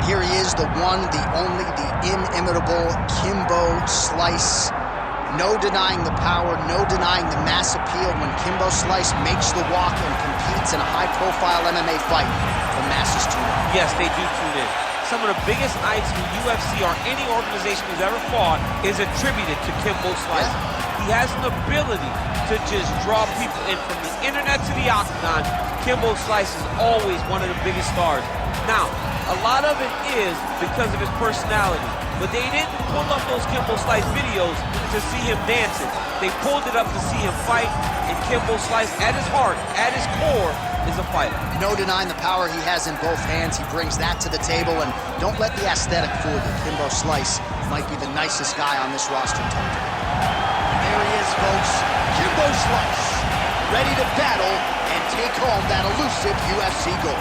here he is, the one, the only, the inimitable Kimbo Slice. No denying the power, no denying the mass appeal. When Kimbo Slice makes the walk and competes in a high-profile MMA fight, the masses tune in. Yes, they do tune in. Some of the biggest nights in UFC or any organization who's ever fought is attributed to Kimbo Slice. Yeah. He has an ability to just draw people in from the internet to the octagon. Kimbo Slice is always one of the biggest stars. Now, a lot of it is because of his personality, but they didn't pull up those Kimbo Slice videos to see him dancing. They pulled it up to see him fight, and Kimbo Slice, at his heart, at his core, is a fighter. No denying the power he has in both hands. He brings that to the table, and don't let the aesthetic fool you. Kimbo Slice might be the nicest guy on this roster tonight. There he is, folks. Kimbo Slice, ready to battle and take home that elusive UFC gold.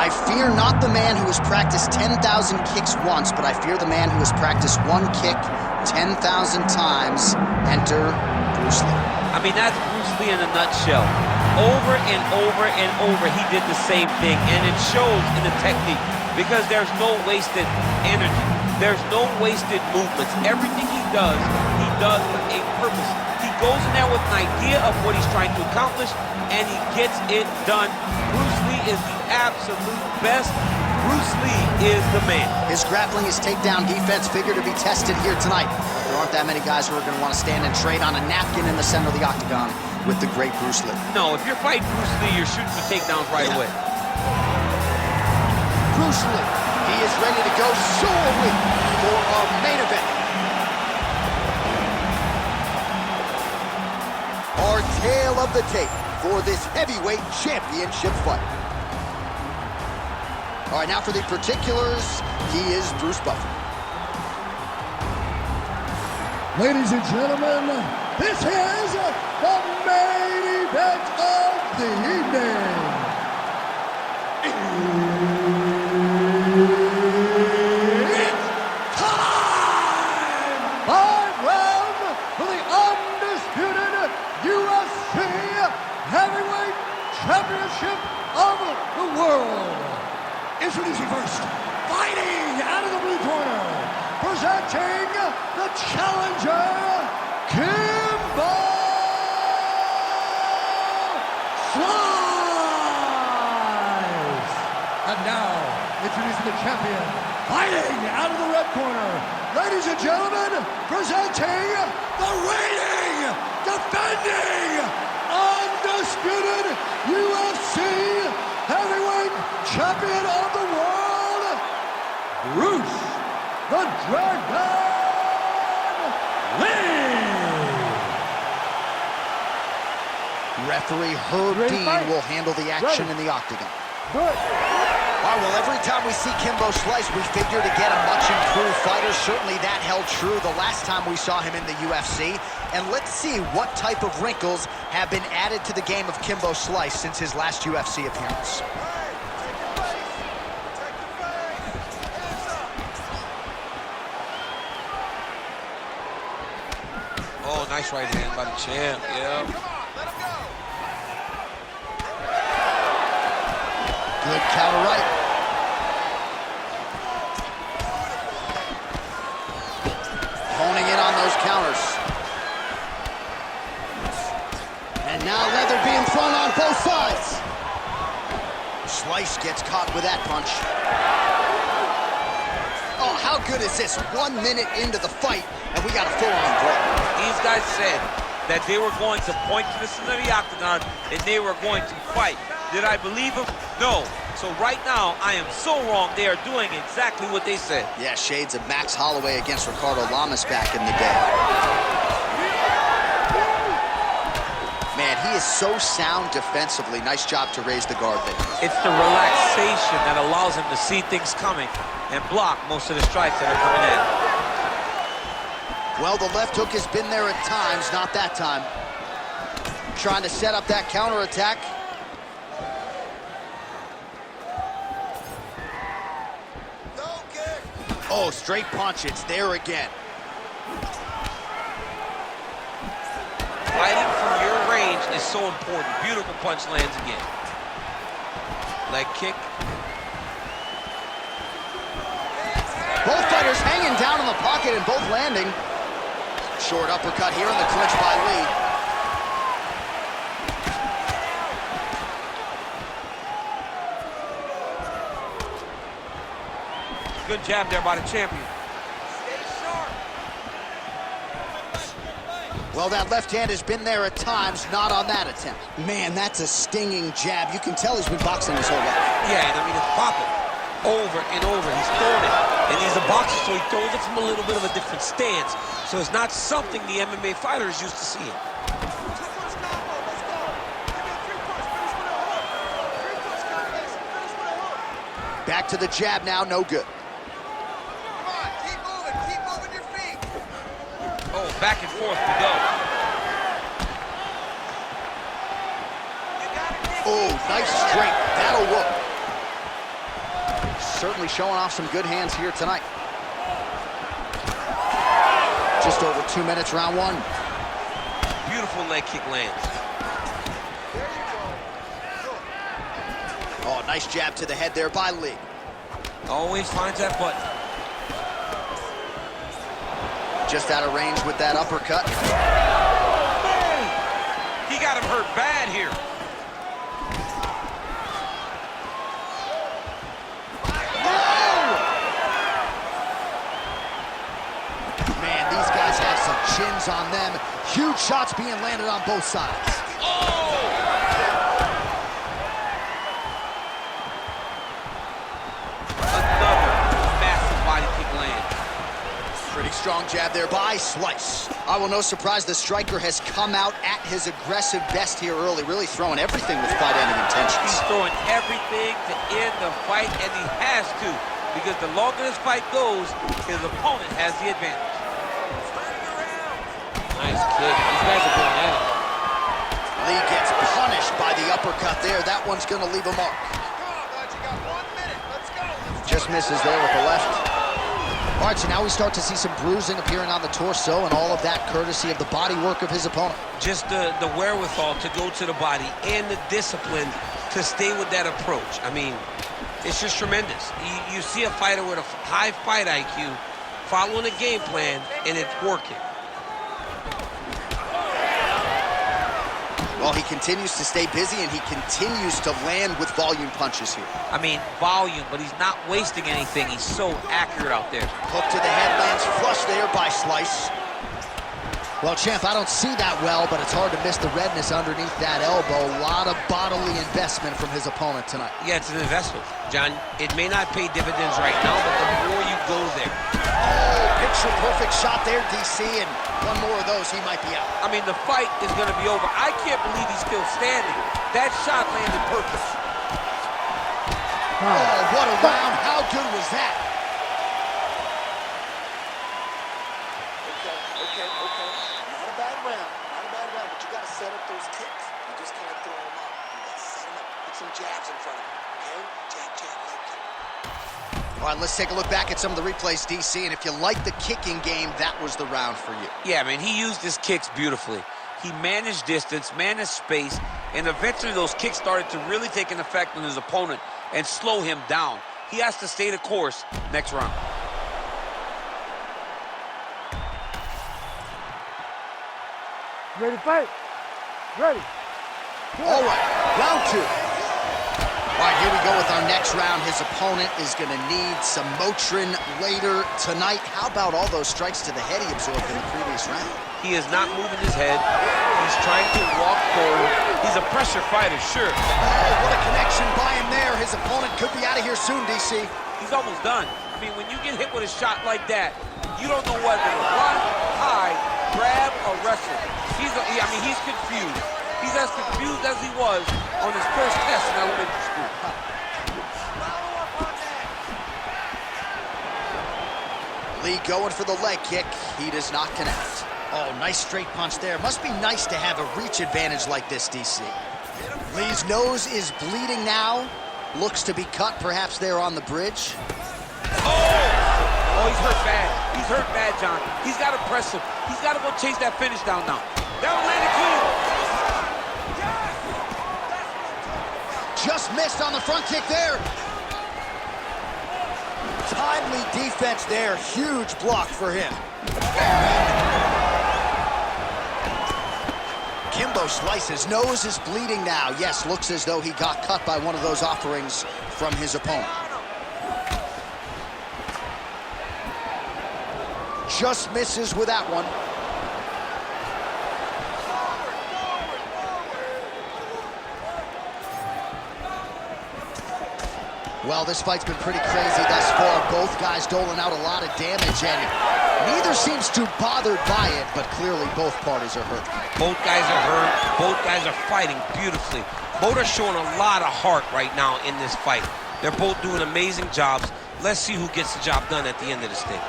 I fear not the man who has practiced 10,000 kicks once, but I fear the man who has practiced one kick 10,000 times. Enter Bruce Lee. I mean, that's Bruce Lee in a nutshell. Over and over and over, he did the same thing, and it shows in the technique because there's no wasted energy. There's no wasted movements. Everything he does with a purpose. He goes in there with an idea of what he's trying to accomplish, and he gets it done. Bruce Lee is the absolute best. Bruce Lee is the man. His grappling, his takedown defense figure to be tested here tonight. There aren't that many guys who are going to want to stand and trade on a napkin in the center of the octagon with the great Bruce Lee. No, if you're fighting Bruce Lee, you're shooting for takedowns right away. Bruce Lee, he is ready to go. So are we for our main event. Our tale of the tape for this heavyweight championship fight. All right, now for the particulars, he is Bruce Buffer. Ladies and gentlemen, this is the main event of the evening. It's time! 5 rounds for the undisputed UFC Heavyweight Championship of the world. Introducing first, fighting out of the blue corner, presenting the challenger, Kimbo Slice. And now, introducing the champion, fighting out of the red corner, ladies and gentlemen, presenting the reigning, defending, undisputed UFC Heavyweight Champion of the world, Bruce the Dragon Lee. Referee Herb Dean will handle the action in the octagon. All right, well, every time we see Kimbo Slice, we figure to get a much improved fighter. Certainly that held true the last time we saw him in the UFC. And let's see what type of wrinkles have been added to the game of Kimbo Slice since his last UFC appearance. Oh, nice right hand by the champ, yeah. Good counter right. Honing in on those counters. And now leather being thrown on both sides. Slice gets caught with that punch. Oh, how good is this? 1 minute into the fight, and we got a full-on break. These guys said that they were going to point to the center of the octagon and they were going to fight. Did I believe them? No. So right now, I am so wrong. They are doing exactly what they said. Yeah, shades of Max Holloway against Ricardo Lamas back in the day. Man, he is so sound defensively. Nice job to raise the guard there. It's the relaxation that allows him to see things coming and block most of the strikes that are coming in. Well, the left hook has been there at times, not that time. Trying to set up that counterattack. Oh, straight punch, it's there again. Fighting from your range is so important. Beautiful punch lands again. Leg kick. Both fighters hanging down in the pocket and both landing. Short uppercut here in the clinch by Lee. Good jab there by the champion. Well, that left hand has been there at times, not on that attempt. Man, that's a stinging jab. You can tell he's been boxing his whole life. Yeah, and I mean, it's popping over and over. He's throwing it, and he's a boxer, so he throws it from a little bit of a different stance. So it's not something the MMA fighter is used to seeing. Back to the jab now, no good. Oh, back and forth to go. Oh, nice straight. That'll work. Certainly showing off some good hands here tonight. Just over 2 minutes, round one. Beautiful leg kick lands. Oh, nice jab to the head there by Lee. Always finds that button. Just out of range with that uppercut. He got him hurt bad here. Man, these guys have some chins on them. Huge shots being landed on both sides. Oh! Another massive body kick land. Pretty strong jab there by Slice. I will no surprise the striker has come out at his aggressive best here early, really throwing everything with fight-ending intentions. He's throwing everything to end the fight, and he has to, because the longer this fight goes, his opponent has the advantage. Nice kick. These guys are going at it. Lee gets punished by the uppercut there. That one's going to leave a mark. Just misses there with the left. All right, so now we start to see some bruising appearing on the torso, and all of that courtesy of the body work of his opponent. Just the wherewithal to go to the body and the discipline to stay with that approach. I mean, it's just tremendous. You see a fighter with a high fight IQ following a game plan, and it's working. Well, he continues to stay busy, and he continues to land with volume punches here. I mean, volume, but he's not wasting anything. He's so accurate out there. Hook to the head lands flush there by Slice. Well, champ, I don't see that well, but it's hard to miss the redness underneath that elbow. A lot of bodily investment from his opponent tonight. Yeah, it's an investment. John, it may not pay dividends right now, but the more you go there. Oh, picture-perfect shot there, DC, and one more of those, he might be out. I mean, the fight is going to be over. I can't believe he's still standing. That shot landed perfect. Oh, what a round. How good was that? Okay. Not a bad round, but you got to set up those kicks. You just can't throw them up. You got to set them up. Put some jabs in front of them, okay? Jab, low kick. All right, let's take a look back at some of the replays, DC, and if you like the kicking game, that was the round for you. Yeah, man, he used his kicks beautifully. He managed distance, managed space, and eventually those kicks started to really take an effect on his opponent and slow him down. He has to stay the course next round. Ready to fight? Ready. All right, round two. All right, here we go with our next round. His opponent is going to need some Motrin later tonight. How about all those strikes to the head he absorbed in the previous round? He is not moving his head. He's trying to walk forward. He's a pressure fighter, sure. Oh, what a connection by him there. His opponent could be out of here soon, DC. He's almost done. I mean, when you get hit with a shot like that, you don't know whether to run, hide, grab, or wrestle. He's confused. He's as confused as he was on his first test in elementary school. Lee going for the leg kick. He does not connect. Oh, nice straight punch there. Must be nice to have a reach advantage like this, DC. Lee's nose is bleeding now. Looks to be cut, perhaps there on the bridge. Oh! Oh, he's hurt bad. He's hurt bad, John. He's got to press him. He's got to go chase that finish down now. That one landed clean. Just missed on the front kick there. Timely defense there. Huge block for him. Kimbo slices. Nose is bleeding now. Yes, looks as though he got cut by one of those offerings from his opponent. Just misses with that one. Well, this fight's been pretty crazy thus far. Both guys doling out a lot of damage, and neither seems too bothered by it, but clearly both parties are hurt. Both guys are hurt. Both guys are fighting beautifully. Both are showing a lot of heart right now in this fight. They're both doing amazing jobs. Let's see who gets the job done at the end of this thing.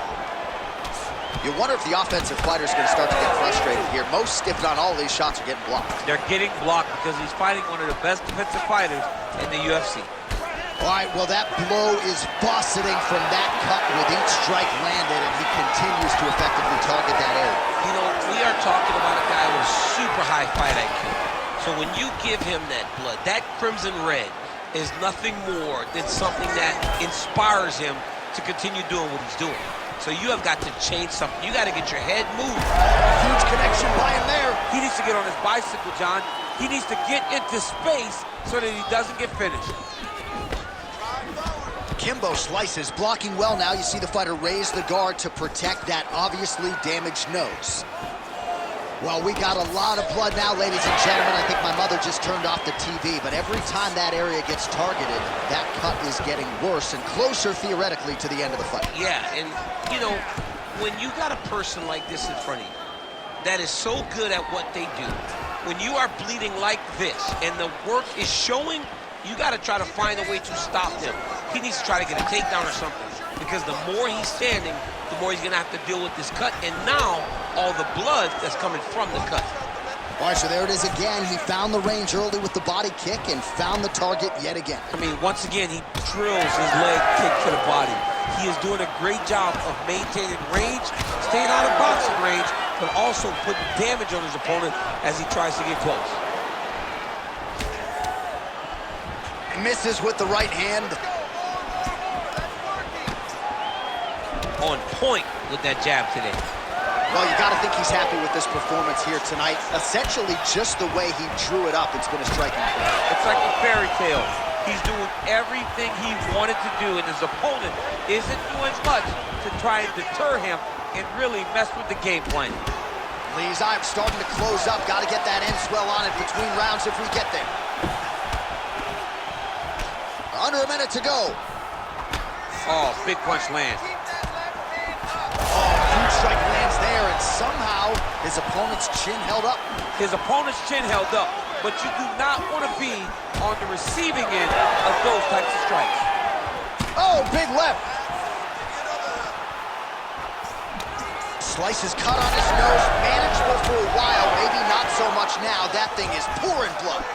You wonder if the offensive fighter's going to start to get frustrated here. Most, if not all, of these shots are getting blocked. They're getting blocked because he's fighting one of the best defensive fighters in the UFC. All right, well, that blow is buffeting from that cut with each strike landed, and he continues to effectively target that area. You know, we are talking about a guy with super high fight IQ. So when you give him that blood, that crimson red is nothing more than something that inspires him to continue doing what he's doing. So you have got to change something. You got to get your head moved. Huge connection by him there. He needs to get on his bicycle, John. He needs to get into space so that he doesn't get finished. Kimbo slices, blocking well now. You see the fighter raise the guard to protect that obviously damaged nose. Well, we got a lot of blood now, ladies and gentlemen. I think my mother just turned off the TV, but every time that area gets targeted, that cut is getting worse and closer, theoretically, to the end of the fight. Yeah, and, you know, when you got a person like this in front of you that is so good at what they do, when you are bleeding like this and the work is showing, you got to try to find a way to stop him. He needs to try to get a takedown or something, because the more he's standing, the more he's going to have to deal with this cut, and now all the blood that's coming from the cut. All right, so there it is again. He found the range early with the body kick and found the target yet again. I mean, once again, he drills his leg kick to the body. He is doing a great job of maintaining range, staying out of boxing range, but also putting damage on his opponent as he tries to get close. Misses with the right hand. On point with that jab today. Well, you got to think he's happy with this performance here tonight. Essentially, just the way he drew it up, it's been a striking play. It's like a fairy tale. He's doing everything he wanted to do, and his opponent isn't doing much to try and deter him and really mess with the game plan. Lee's eye starting to close up. Got to get that end swell on it between rounds if we get there. Under a minute to go. Oh, big punch lands. Huge strike lands there, and somehow his opponent's chin held up. His opponent's chin held up, but you do not want to be on the receiving end of those types of strikes. Oh, big left. Slices cut on his nose, manageable for a while, maybe not so much now. That thing is pouring blood.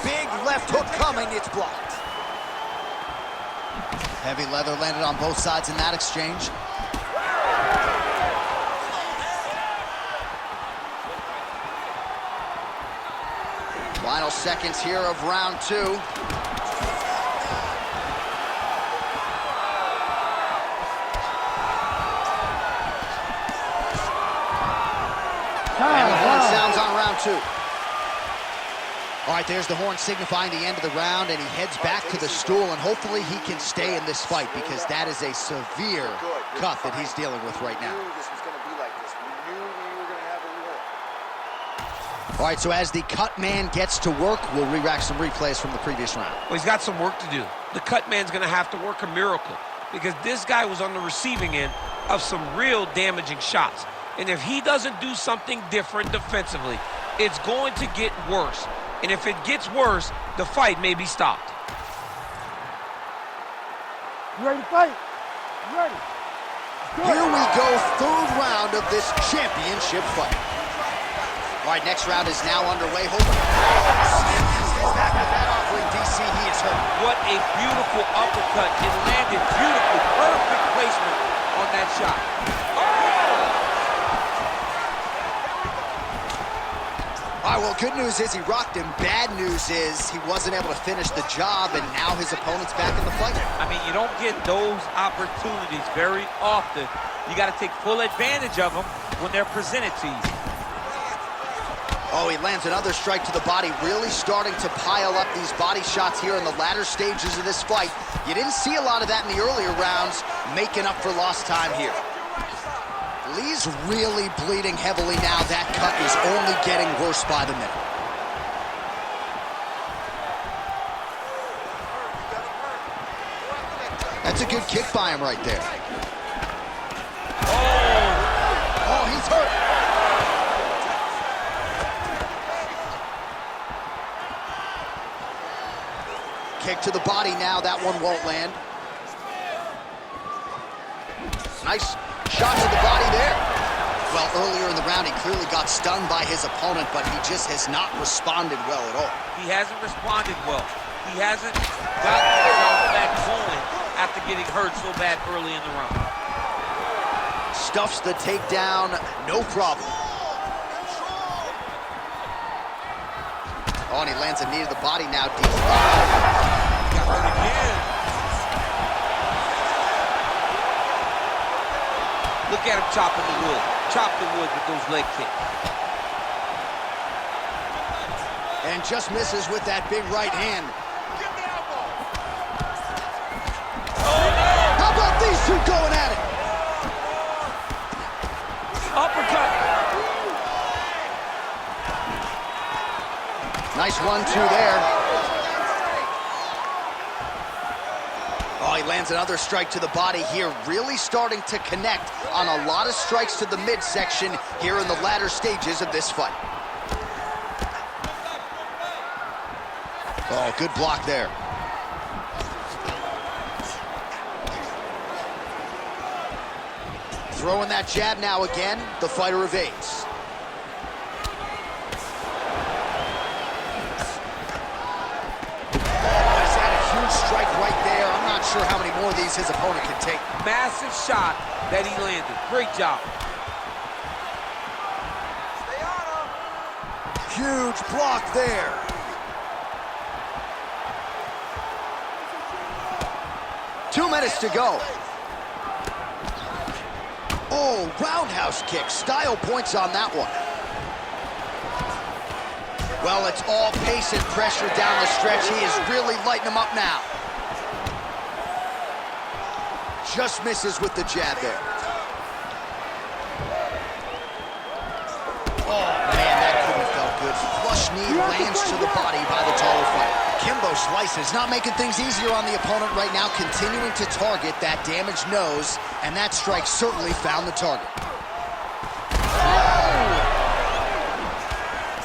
Big left hook coming, it's blocked. Heavy leather landed on both sides in that exchange. Final seconds here of round two. And the horn sounds on round two. All right, there's the horn signifying the end of the round, and he heads back to the stool, and hopefully he can stay in this fight, because that is a severe cut that he's dealing with right now. All right, so as the cut man gets to work, we'll re-rack some replays from the previous round. Well, he's got some work to do. The cut man's going to have to work a miracle, because this guy was on the receiving end of some real damaging shots. And if he doesn't do something different defensively, it's going to get worse. And if it gets worse, the fight may be stopped. You ready to fight? You ready? Here we go, third round of this championship fight. All right, next round is now underway. Back with that offering, DC. He is he's hurt. What a beautiful uppercut. It landed beautifully. Perfect placement on that shot. All right, well, good news is he rocked him. Bad news is he wasn't able to finish the job, and now his opponent's back in the fight. I mean, you don't get those opportunities very often. You got to take full advantage of them when they're presented to you. Oh, he lands another strike to the body, really starting to pile up these body shots here in the latter stages of this fight. You didn't see a lot of that in the earlier rounds, making up for lost time here. Lee's really bleeding heavily now. That cut is only getting worse by the minute. That's a good kick by him right there. Oh, he's hurt. Kick to the body now. That one won't land. Nice shot to the body there. Well, earlier in the round, he clearly got stung by his opponent, but he just has not responded well at all. He hasn't responded well. He hasn't gotten himself back going after getting hurt so bad early in the round. Stuffs the takedown, no problem. Oh, and he lands a knee to the body now. Deep. Got hurt again. Look at him chopping the wood. Chop the wood with those leg kicks. And just misses with that big right hand. How about these two going at it? Uppercut. Nice 1-2 there. Oh, he lands another strike to the body here, really starting to connect on a lot of strikes to the midsection here in the latter stages of this fight. Oh, good block there. Throwing that jab now again, the fighter evades. Strike right there. I'm not sure how many more of these his opponent can take. Massive shot that he landed. Great job. Huge block there. Two minutes to go. Oh, roundhouse kick. Style points on that one. Well, it's all pace and pressure down the stretch. He is really lighting them up now. Just misses with the jab there. Oh, man, that couldn't have felt good. Flush knee lands to the body by the taller fighter. Kimbo slices, not making things easier on the opponent right now, continuing to target that damaged nose, and that strike certainly found the target.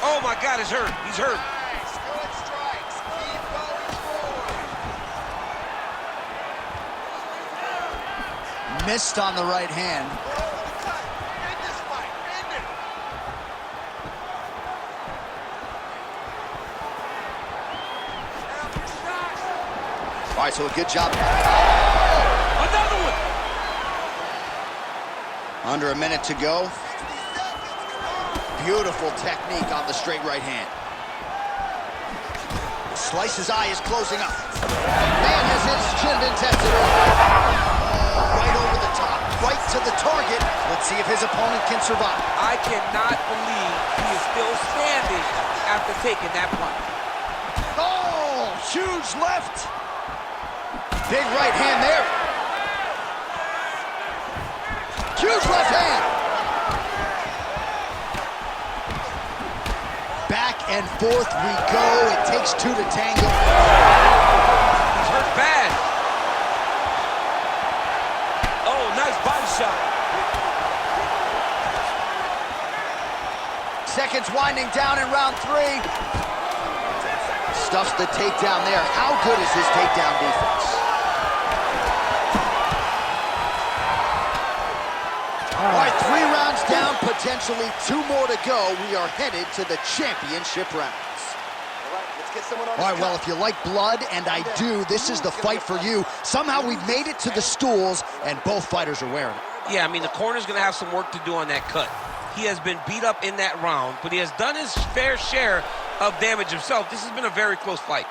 Oh my God, he's hurt. He's hurt. Missed on the right hand. All right, so a good job. Another one. Under a minute to go. Beautiful technique on the straight right hand. Slice's eye is closing up. Man has his chin intensity. Right over the top, right to the target. Let's see if his opponent can survive. I cannot believe he is still standing after taking that punch. Oh, huge left. Big right hand there. Huge left hand. Back and forth we go. It takes two to tango. He's hurt bad. Oh, nice body shot. Seconds winding down in round 3. Stuffs the takedown there. How good is his takedown defense? All right, 3 rounds down, potentially 2 more to go. We are headed to the championship rounds. All right, let's get All right, well, if you like blood, and I do, this is the fight for you. Somehow we've made it to the stools, and both fighters are wearing it. Yeah, I mean, the corner's going to have some work to do on that cut. He has been beat up in that round, but he has done his fair share of damage himself. This has been a very close fight.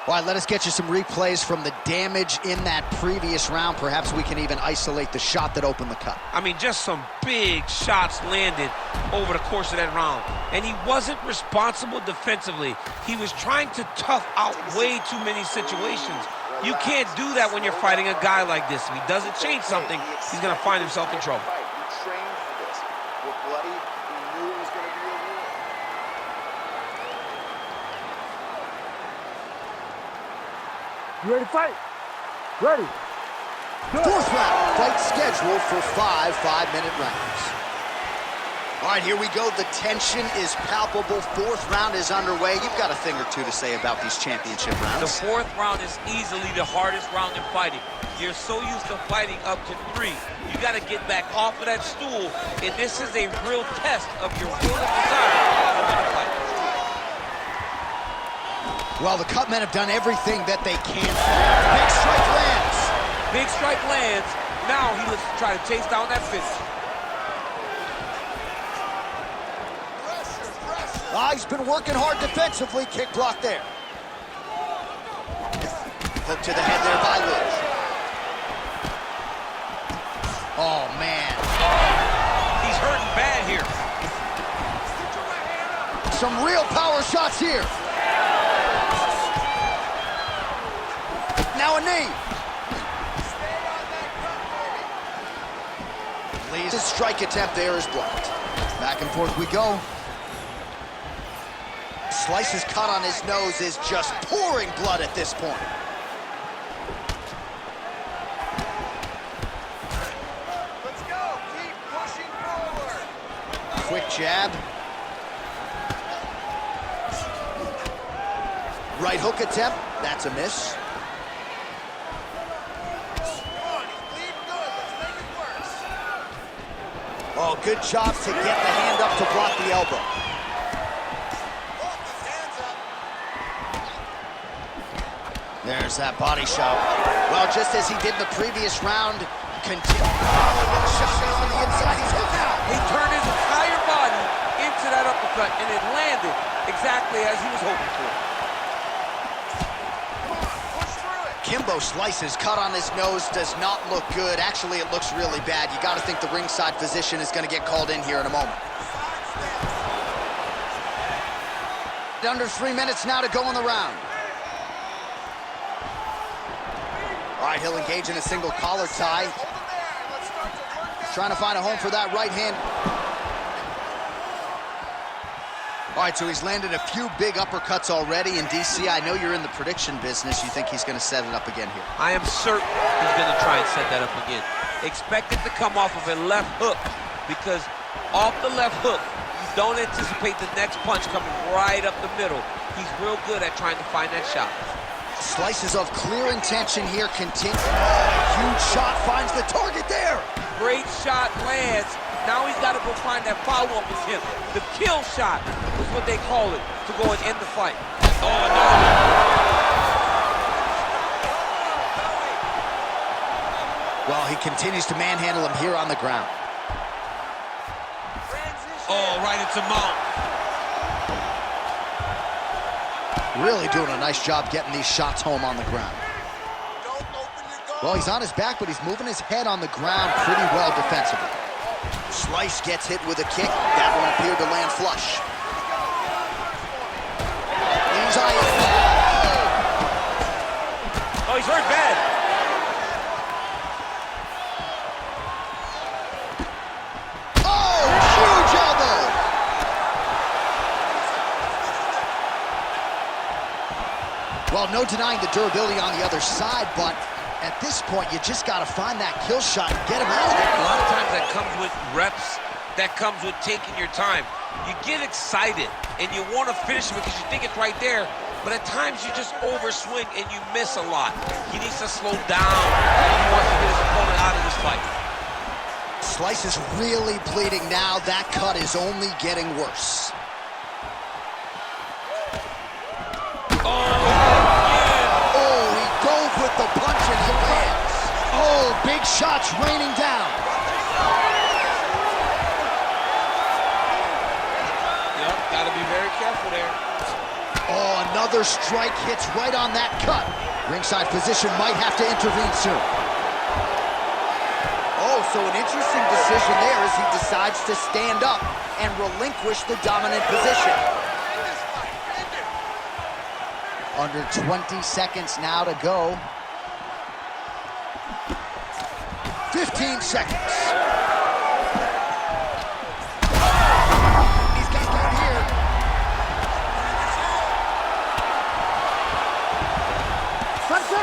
All right, let us get you some replays from the damage in that previous round. Perhaps we can even isolate the shot that opened the cut. I mean, just some big shots landed over the course of that round. And he wasn't responsible defensively. He was trying to tough out way too many situations. You can't do that when you're fighting a guy like this. If he doesn't change something, he's going to find himself in trouble. You ready to fight? Ready. Fourth round, fight scheduled for 5 5-minute rounds. All right, here we go. The tension is palpable. Fourth round is underway. You've got a thing or two to say about these championship rounds. The fourth round is easily the hardest round in fighting. You're so used to fighting up to 3. You got to get back off of that stool, and this is a real test of your will and desire to win a fight. Well, the cut men have done everything that they can. Big strike lands. Big strike lands. Now he looks to try to chase down that finish. He's been working hard defensively. Kick block there. Hook to the head there by Lee. Oh, man. He's hurting bad here. Some real power shots here. Now a knee. Lee's strike attempt there is blocked. Back and forth we go. Slice's cut on his nose is just pouring blood at this point. Let's go. Keep pushing forward. Quick jab. Right hook attempt. That's a miss. Oh, good job to get the hand up to block the elbow. There's that body shot. Well, just as he did in the previous round, continue. On the inside, he's hooked now. He turned his entire body into that uppercut, and it landed exactly as he was hoping for. Kimbo Slice's cut on his nose does not look good. Actually, it looks really bad. You got to think the ringside physician is going to get called in here in a moment. Under 3 minutes now to go in the round. All right, he'll engage in a single collar tie. Trying to find a home for that right hand. All right, so he's landed a few big uppercuts already in DC. I know you're in the prediction business. You think he's going to set it up again here? I am certain he's going to try and set that up again. Expect it to come off of a left hook, because off the left hook, you don't anticipate the next punch coming right up the middle. He's real good at trying to find that shot. Slices of clear intention here continue. Huge shot finds the target there. Great shot lands. Now he's got to go find that follow-up attempt. The kill shot is what they call it, to go and end the fight. Oh, no. Well, he continues to manhandle him here on the ground. Oh, right into mount. Really doing a nice job getting these shots home on the ground. Well, he's on his back, but he's moving his head on the ground pretty well defensively. Slice gets hit with a kick. That one appeared to land flush. He's eyeing. Oh, he's hurt bad. Oh, huge elbow. Well, no denying the durability on the other side, but at this point, you just got to find that kill shot and get him out of there. A lot of times that comes with reps, that comes with taking your time. You get excited, and you want to finish it because you think it's right there, but at times you just overswing and you miss a lot. He needs to slow down if he wants to get his opponent out of this fight. Slice is really bleeding now. That cut is only getting worse. Oh, big shots raining down. Yep, gotta be very careful there. Oh, another strike hits right on that cut. Ringside physician might have to intervene soon. Oh, so an interesting decision there as he decides to stand up and relinquish the dominant position. Under 20 seconds now to go. 15 seconds. He's got that here.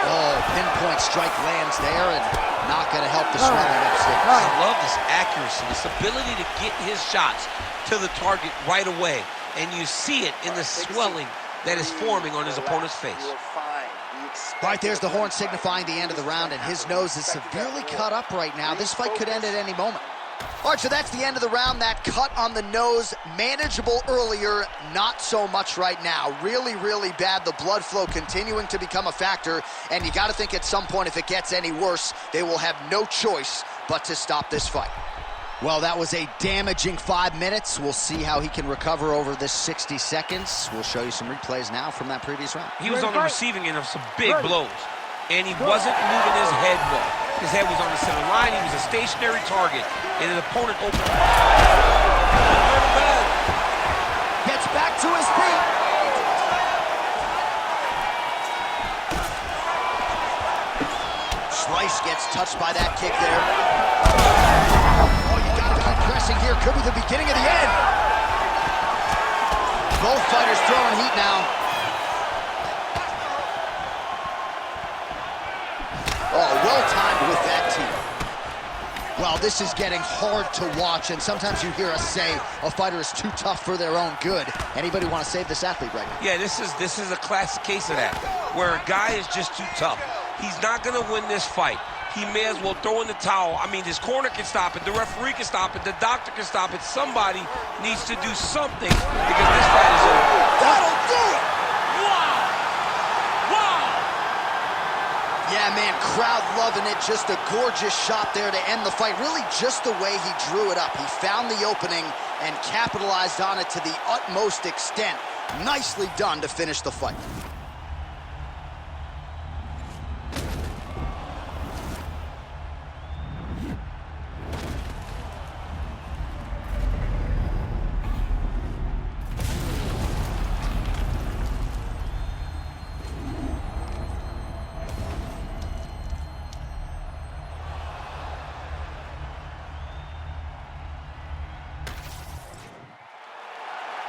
Oh, pinpoint strike lands there and not going to help the swelling upstairs. I love this accuracy, this ability to get his shots to the target right away. And you see it in the swelling that is forming on his opponent's face. Right, there's the horn signifying the end of the round, and his nose is severely cut up right now. This fight could end at any moment. All right, so that's the end of the round. That cut on the nose, manageable earlier, not so much right now. Really, really bad. The blood flow continuing to become a factor, and you got to think at some point if it gets any worse, they will have no choice but to stop this fight. Well, that was a damaging 5 minutes. We'll see how he can recover over this 60 seconds. We'll show you some replays now from that previous round. He was on the receiving end of some big blows, and he wasn't moving his head well. His head was on the center line. He was a stationary target, and his opponent opened. Gets back to his feet. Slice gets touched by that kick there. Oh, you gotta keep pressing here. Could be the beginning of the end. Both fighters throwing heat now. Oh, well timed with that team. Well, this is getting hard to watch, and sometimes you hear us say a fighter is too tough for their own good. Anybody want to save this athlete right now? Yeah, this is a classic case of that, where a guy is just too tough. He's not going to win this fight. He may as well throw in the towel. I mean, his corner can stop it, the referee can stop it, the doctor can stop it. Somebody needs to do something because this fight is over. That'll do it! Wow! Wow! Yeah, man, crowd loving it. Just a gorgeous shot there to end the fight. Really just the way he drew it up. He found the opening and capitalized on it to the utmost extent. Nicely done to finish the fight.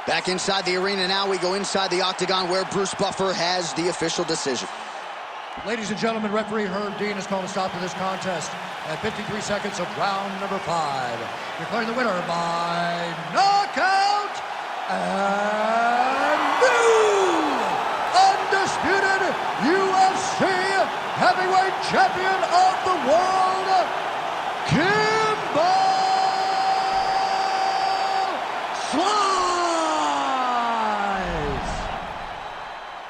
Back inside the arena now, we go inside the octagon where Bruce Buffer has the official decision. Ladies and gentlemen, referee Herb Dean has called a stop to this contest at 53 seconds of round number 5. Declaring the winner by knockout and new undisputed UFC heavyweight champion of the world, Kimbo!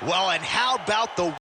Well, and how about the